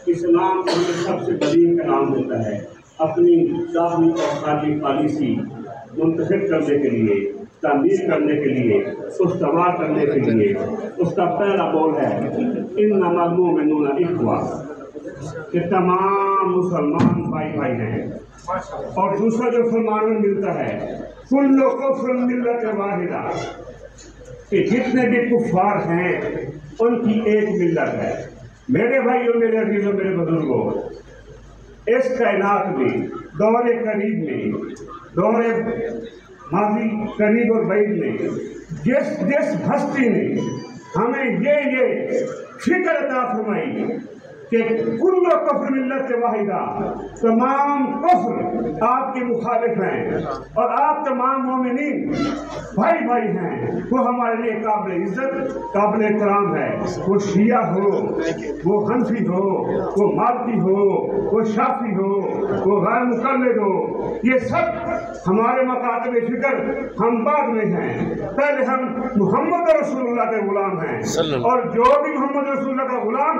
اسلام ہمیں سب سے قدیم کا نام دیتا ہے اپنی ظاہری اور خارجی پالیسی منتخب کرنے کے لیے، تعمیر کرنے کے لیے، استوار کرنے کے لیے۔ اس کا پہلا قول ہے انما المؤمنون اخوہ، کہ تمام مسلمان بھائی بھائی ہیں۔ اور دوسرا جو فرمان میں ملتا ہے کل کفر ملت واحدہ، کہ جتنے بھی کفار ہیں ان کی ایک ملت ہے۔ میرے بھائیوں، میرے عزیزوں، میرے بزرگوں، اس کائنات میں دور قریب میں، دور ماضی قریب اور بعید میں جس ہستی نے ہمیں یہ فکر عطا فرمائی کہ کل کفر ملت واحدہ، تمام کفر آپ کے مخالف ہیں اور آپ تمام مومنین بھائی بھائی ہیں، وہ ہمارے لیے قابل عزت، قابل احترام ہے۔ وہ شیعہ ہو، وہ حنفی ہو، وہ مالکی ہو، وہ شافعی ہو، وہ غیر مقلد ہو، یہ سب ہمارے مکاتب فکر ہم بعد میں ہیں۔ پہلے ہم محمد رسول اللہ کے غلام ہیں، اور جو بھی محمد رسول اللہ کا غلام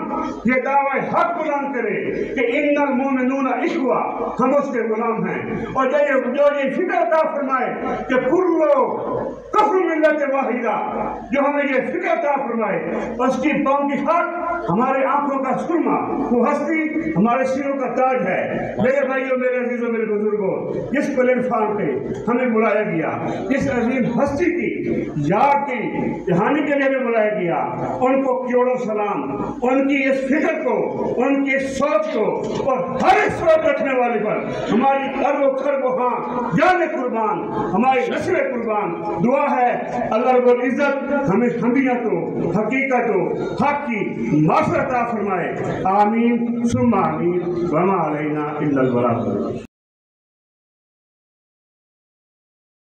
یہ دعوی حق بلند کرے کہ ان المؤمنون اخوہ، ہم اس کے غلام ہیں۔ اور جو یہ فکر عطا فرمائے کہ کل کفر ملت واحدہ، جو ہمیں یہ فکر عطا فرمائے، اس کی پاؤں کی خاک ہمارے آنکھوں کا سرما، وہ ہستی ہمارے سروں کا تاج ہے۔ میرے بھائیوں، میرے عزیزوں، میرے بزرگوں، جس پلیٹ فارم پہ ہمیں بلایا گیا، جس عظیم ہستی کی یاد کی دہانی کے لیے ہمیں بلایا گیا، ان کو کروڑوں سلام، ان کی اس فکر کو، ان کی اس سوچ کو، اور ہر ایک سوچ رکھنے والے پر ہماری ارب و خرب و ہاں جان قربان، ہماری نسل قربان۔ دعا ہے اللہ رب العزت ہمیں حمیت و حقیقت و حق کی معرفت عطا فرمائے۔ آمین ثم آمین، وما علینا الا البلاغ۔